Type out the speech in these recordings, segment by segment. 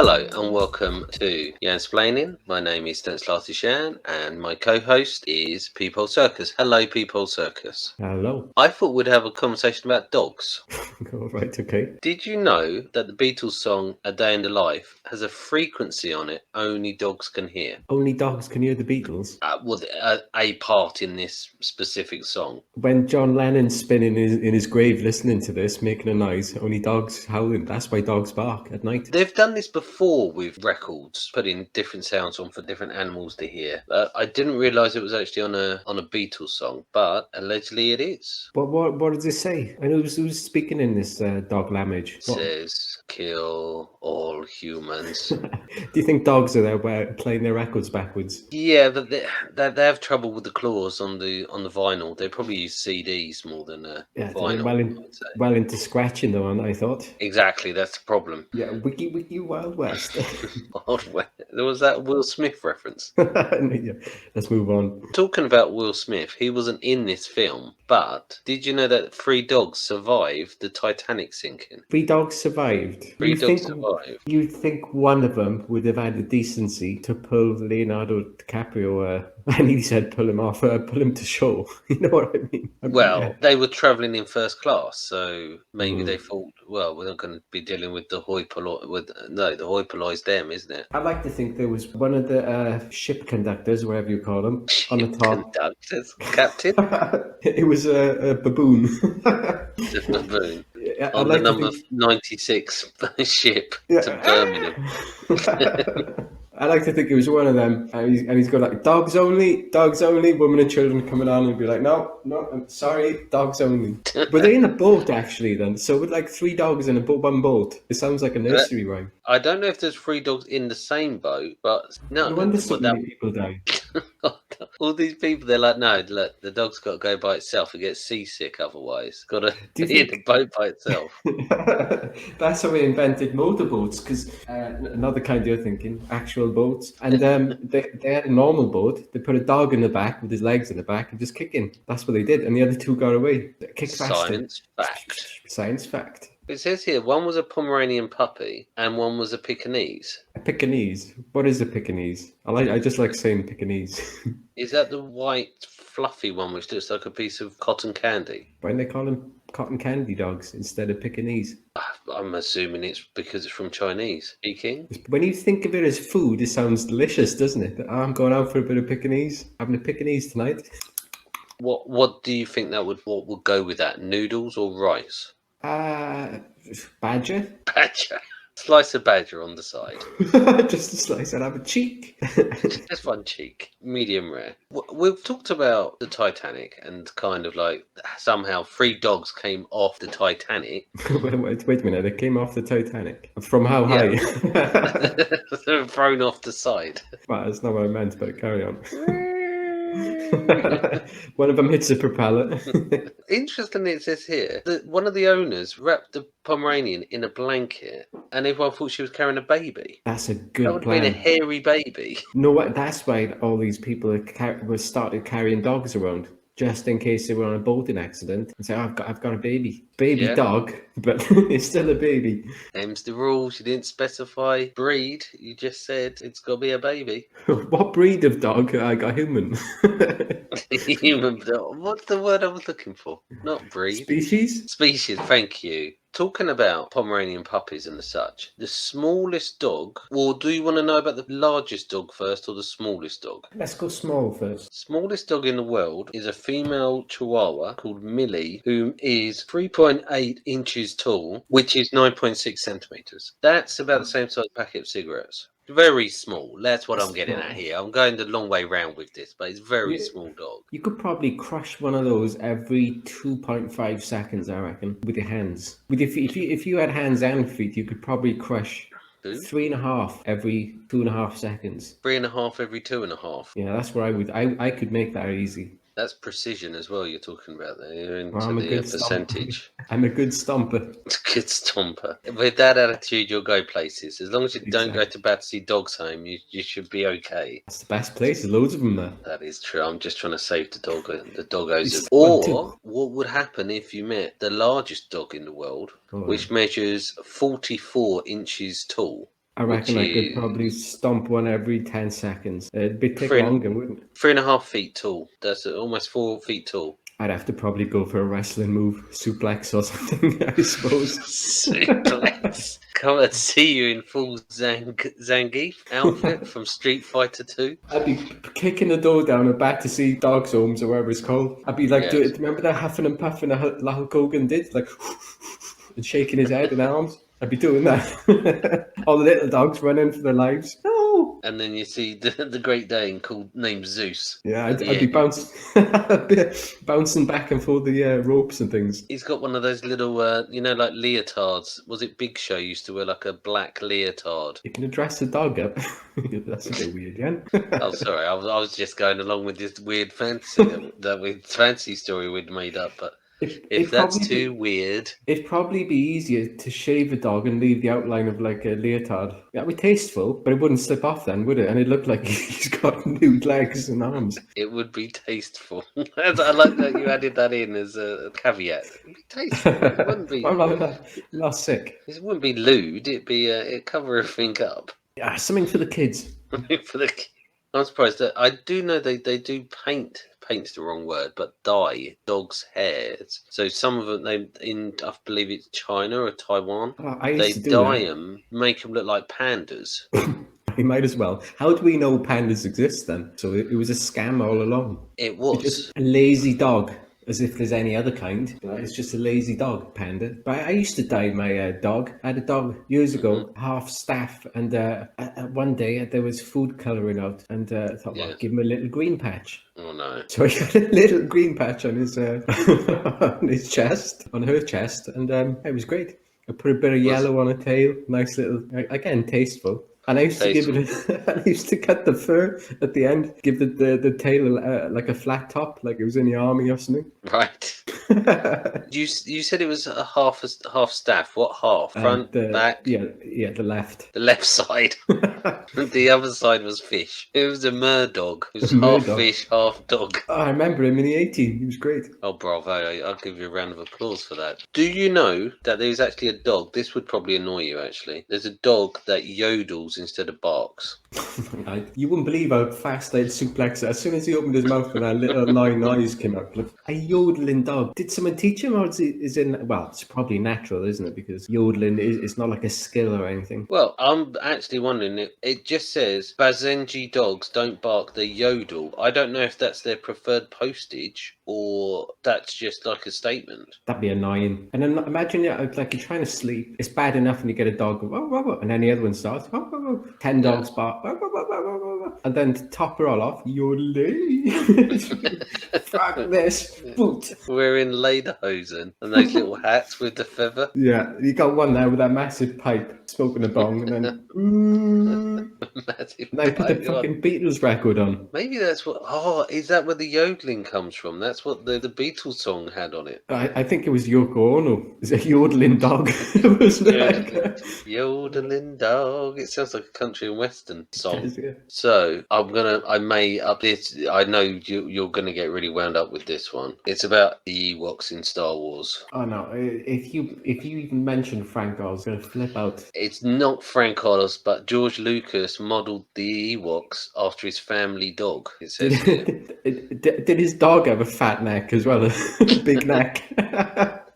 Hello and welcome to Yansplaining. My name is Stanislav Shan and my co-host is Peephole Circus. Hello, Peephole Circus. Hello. I thought we'd have a conversation about dogs. All right, okay. Did you know that the Beatles song A Day in the Life has a frequency on it only dogs can hear? Only dogs can hear the Beatles. A part in this specific song. When John Lennon's spinning in his grave listening to this, making a noise, only dogs howling. That's why dogs bark at night. They've done this before with records, putting different sounds on for different animals to hear. I didn't realise it was actually on a Beatles song, but allegedly it is. What does it say? I know who's speaking in this dog language. It says, kill all humans. Do you think dogs are there playing their records backwards? Yeah, but they have trouble with the claws on the vinyl. They probably use CDs more than vinyl. Well into scratching though, I thought. Exactly, that's the problem. Yeah, wiki Wild West. There was that Will Smith reference. Yeah, let's move on. Talking about Will Smith, he wasn't in this film, but did you know that 3 dogs survived the Titanic sinking? 3 dogs survived. 3 dogs survived. You'd think one of them would have had the decency to pull Leonardo DiCaprio, and he said pull him to shore. You know what I mean? Well, they were travelling in first class, so maybe they thought, well, we're not going to be dealing with the hoi polloi's them, isn't it? I'd like to think there was one of the ship conductors, whatever you call them, on the top. Conductors, captain? It was a baboon. The baboon. Yeah, on the number 96 ship to Birmingham. I like to think it was one of them, and he's got like dogs only, women and children coming on and be like, no, I'm sorry, dogs only. Were they in a boat actually then? So with like 3 dogs in one boat, it sounds like a nursery rhyme. I don't know if there's 3 dogs in the same boat, but no. No wonder so many people die. All these people, they're like, no, look, the dog's got to go by itself. It gets seasick otherwise. Got to be in the boat by itself. That's how we invented motorboats, because another kind you're thinking, actual boats. And they had a normal boat. They put a dog in the back with his legs in the back and just kicking. That's what they did. And the other 2 got away. Kicked faster. Science fact. It says here, one was a Pomeranian puppy and one was a Pekingese. A Pekingese? What is a Pekingese? I just like saying Pekingese. Is that the white, fluffy one which looks like a piece of cotton candy? Why don't they call them cotton candy dogs instead of Pekingese? I'm assuming it's because it's from Chinese. Peking? When you think of it as food, it sounds delicious, doesn't it? I'm going out for a bit of Pekingese. Having a Pekingese tonight. What do you think what would go with that? Noodles or rice? Badger? Badger. Slice of badger on the side. Just a slice. I'd have a cheek. Just one cheek. Medium rare. We've talked about the Titanic and kind of like somehow 3 dogs came off the Titanic. Wait a minute. They came off the Titanic. From how high? They were thrown off the side. Well, that's not what I meant, but carry on. One of them hits a propeller. Interestingly, it says here that one of the owners wrapped the Pomeranian in a blanket and everyone thought she was carrying a baby. That's a good plan. That would have been a hairy baby. No, that's why all these people started carrying dogs around, just in case they were on a boating accident and say, I've got a baby dog, but it's still a baby. Them's the rules. You didn't specify breed. You just said it's got to be a baby. What breed of dog? I got human. Human dog. What's the word I was looking for? Not breed. Species. Thank you. Talking about Pomeranian puppies and such, the smallest dog, or do you want to know about the largest dog first or the smallest dog? Let's go small first. Smallest dog in the world is a female Chihuahua called Millie, who is 3.8 inches tall, which is 9.6 centimeters. That's about the same size as a packet of cigarettes. Very small. That's what I'm getting at here. I'm going the long way round with this, but it's very small dog. You could probably crush one of those every 2.5 seconds, I reckon, with your hands. If you had hands and feet, you could probably crush 3.5 every 2.5 seconds. 3.5 every 2.5. Yeah, that's what I would. I could make that easy. That's precision as well you're talking about there. You're into the percentage. I'm a good stomper. Good stomper. With that attitude, you'll go places. As long as you don't go to Battersea Dogs Home, you should be okay. That's the best place. There's loads of them there. That is true. I'm just trying to save the doggos. Or what would happen if you met the largest dog in the world, which measures 44 inches tall? I reckon which I could probably is stomp one every 10 seconds. It'd take three, longer, wouldn't it? 3.5 feet tall. That's almost 4 feet tall. I'd have to probably go for a wrestling move, suplex or something, I suppose. Suplex. Come and see you in full Zangief outfit from Street Fighter 2. I'd be kicking the door down and back to see Dogs Homes or whatever it's called. I'd be like, Yes. remember that huffing and puffing that Hulk Hogan did? Like, and shaking his head and arms. I'd be doing that. All the little dogs running for their lives. No! And then you see the Great Dane named Zeus. Yeah, at the I'd be end. bouncing back and forth the ropes and things. He's got one of those little, like leotards. Was it Big Show used to wear like a black leotard? You can dress the dog up. That's a bit weird, yeah. Oh, sorry, I was just going along with this weird fancy story we'd made up. But if that's too weird, it'd probably be easier to shave a dog and leave the outline of like a leotard. That'd be tasteful, but it wouldn't slip off then, would it? And it'd look like he's got nude legs and arms. it would be tasteful. I like that you added that in as a caveat. It'd be tasteful. It wouldn't be. What about that? Not sick. It wouldn't be lewd. It'd cover everything up. Yeah, something for the kids. For the, I'm surprised that I do know they do paint. Paint's the wrong word, but dye dogs' hairs. So some of them, I believe it's China or Taiwan. Oh, I used They to do dye that. them, make them look like pandas. We might as well. How do we know pandas exist then? So it was a scam all along. It was. Just a lazy dog, as if there's any other kind. It's just a lazy dog, panda. But I used to dye my dog. I had a dog years ago, half staff, and one day there was food colouring out, and I thought, well, give him a little green patch. Oh no! So he got a little green patch on his on his chest, on her chest, and it was great. I put a bit of yellow on a tail, nice little, again, tasteful. And I used to give it. I used to cut the fur at the end, give the tail like a flat top, like it was in the army or something. Right. You said it was a half staff. What half? Front, back? Yeah, the left. The left side. The other side was fish. It was a murdog. It was half fish, half dog. Oh, I remember him in the 18. He was great. Oh, bravo. I'll give you a round of applause for that. Do you know that there's actually a dog? This would probably annoy you, actually. There's a dog that yodels instead of barks. You wouldn't believe how fast I'd suplex it. As soon as he opened his mouth and that little nine eyes came out. Look, a yodeling dog. Did someone teach him, or is it? Well, it's probably natural, isn't it? Because yodeling is not like a skill or anything. Well, I'm actually wondering. It just says Basenji dogs don't bark; they yodel. I don't know if that's their preferred postage or that's just like a statement. That'd be annoying. And then imagine like you're trying to sleep. It's bad enough when you get a dog, and then the other one starts. 10 dogs bark. And then to top her all off, yodeling. Fuck this boot. Wearing lederhosen and those little hats with the feather. Yeah, you got one there with that massive pipe, smoking a bong, and then massive. Now put the fucking Beatles record on. Maybe that's what. Oh, is that where the yodeling comes from? That's what the Beatles song had on it. I think it was Yoko Ono. It's a yodeling dog. Yodeling dog. It sounds like a country and western song. Yes, yeah. So I may up this. I know you're gonna get really wound up with this one. It's about the Ewoks in Star Wars. Oh no! If you even mention Frank Oz, I'm gonna flip out. It's not Frank Oz, but George Lucas modelled the Ewoks after his family dog. It says here. Did his dog have a fat neck as well? A big neck.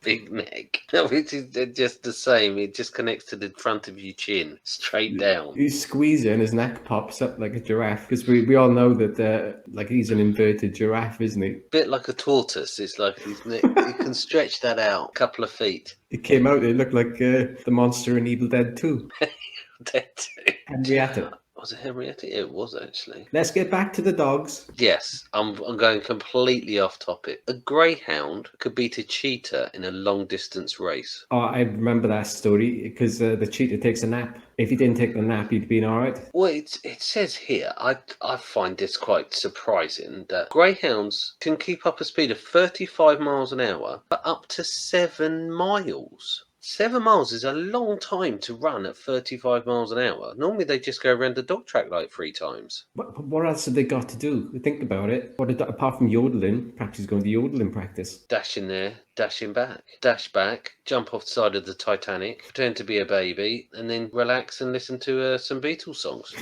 Big neck. No, it is just the same. It just connects to the front of your chin, straight down. You squeeze it and his neck pops up like a giraffe. Because we all know that like he's an inverted giraffe, isn't he? Bit like a tortoise. It's like his neck. You can stretch that out a couple of feet. It came out. It looked like the monster in Evil Dead 2. Dead 2. Henrietta. Was it Henrietta? It was actually. Let's get back to the dogs. Yes, I'm going completely off topic. A greyhound could beat a cheetah in a long distance race. Oh, I remember that story because the cheetah takes a nap. If he didn't take the nap, he'd been all right. Well, it says here, I find this quite surprising, that greyhounds can keep up a speed of 35 miles an hour for up to 7 miles. 7 miles is a long time to run at 35 miles an hour. Normally they just go around the dog track like 3 times. What else have they got to do? Think about it. Apart from yodeling, perhaps he's going to yodeling practice. Dashing there, dashing back. Dash back, jump off the side of the Titanic, pretend to be a baby, and then relax and listen to some Beatles songs.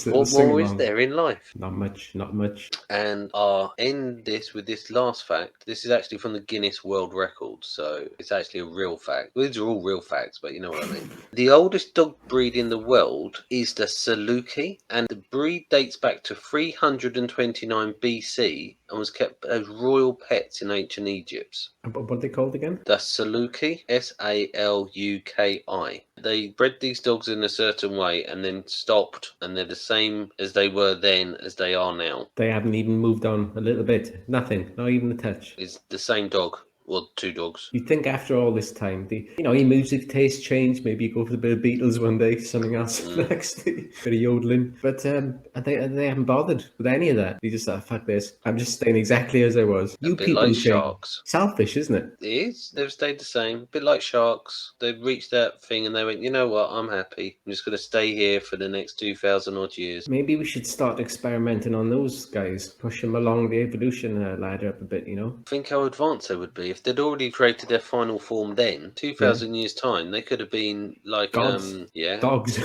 What more is there in life? Not much, not much. And I'll end this with this last fact. This is actually from the Guinness World Record, so it's actually a real fact. Well, these are all real facts, but you know what I mean. The oldest dog breed in the world is the Saluki, and the breed dates back to 329 BC and was kept as royal pets in ancient Egypt. What are they called again? The Saluki, Saluki. They bred these dogs in a certain way and then stopped, and they're the same as they were then as they are now. They haven't even moved on a little bit. Nothing, not even a touch. It's the same dog. Well, 2 dogs. You'd think after all this time, your music taste change. Maybe you go for a bit of Beatles one day, something else next day, bit of yodeling. But they haven't bothered with any of that. They just thought, fuck this. I'm just staying exactly as I was. A bit like sharks. Selfish, isn't it? It is. They've stayed the same. A bit like sharks. They've reached that thing and they went, you know what, I'm happy. I'm just going to stay here for the next 2,000 odd years. Maybe we should start experimenting on those guys. Push them along the evolution ladder up a bit, Think how advanced they would be. If they'd already created their final form then, 2,000 years time, they could have been like gods. Dogs.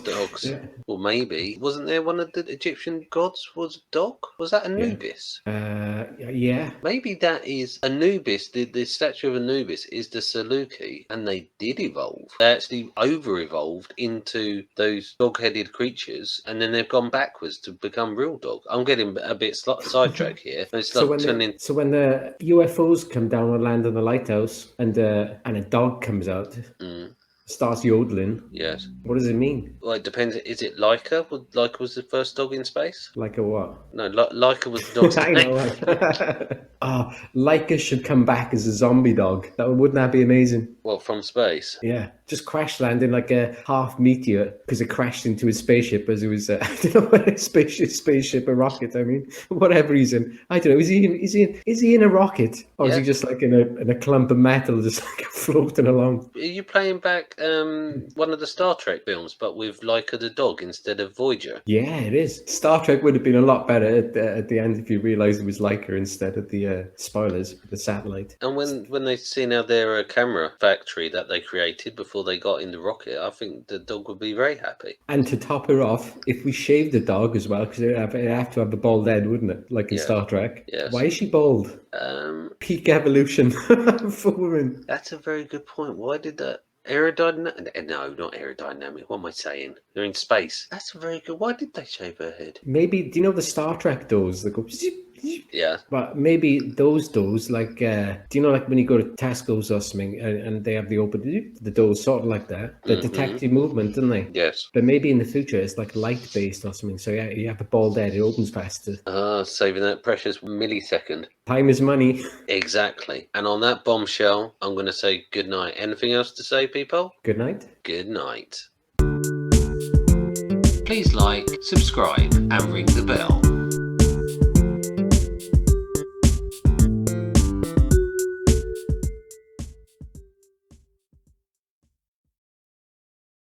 Dogs. Yeah. Well, maybe. Wasn't there one of the Egyptian gods was a dog? Was that Anubis? Yeah. Maybe that is Anubis. The statue of Anubis is the Saluki, and they did evolve. They actually over-evolved into those dog-headed creatures, and then they've gone backwards to become real dog. I'm getting a bit sidetracked here. It's So like when the UFOs come down and land on the lighthouse, and a dog comes out, starts yodeling. Yes. What does it mean? Well, it depends. Is it Laika? Laika was the first dog in space? Laika what? No, Laika was the dog's I name. know. Laika should come back as a zombie dog. Wouldn't that be amazing? Well, from space. Yeah, just crash landing like a half meteor because it crashed into his spaceship as it was. I don't know what a spaceship, a rocket. I mean, whatever he's in. I don't know. Is he in a rocket, or is he just like in a clump of metal, just like floating along? Are you playing back one of the Star Trek films, but with Laika the dog instead of Voyager? Yeah, it is. Star Trek would have been a lot better at the end if you realised it was Laika instead of the spoilers, the satellite. And when they see now their camera factory that they created before they got in the rocket, I think the dog would be very happy. And to top her off, if we shaved the dog as well, because it'd have to have a bald head, wouldn't it? Like in Star Trek. Yes. Why is she bald? Peak evolution for women. That's a very good point. Why did that? Aerodynamic? No, not aerodynamic. What am I saying? They're in space. That's very good. Why did they shave her head? Maybe, do you know the Star Trek doors that go... Yeah. But maybe those doors, like, do you know, like when you go to Tesco's or something and they have the open, the doors sort of like that, that detect your movement, don't they? Yes. But maybe in the future it's like light based or something. So yeah, you have a bald head, it opens faster. Saving that precious millisecond. Time is money. Exactly. And on that bombshell, I'm going to say good night. Anything else to say, people? Good night. Good night. Please like, subscribe, and ring the bell.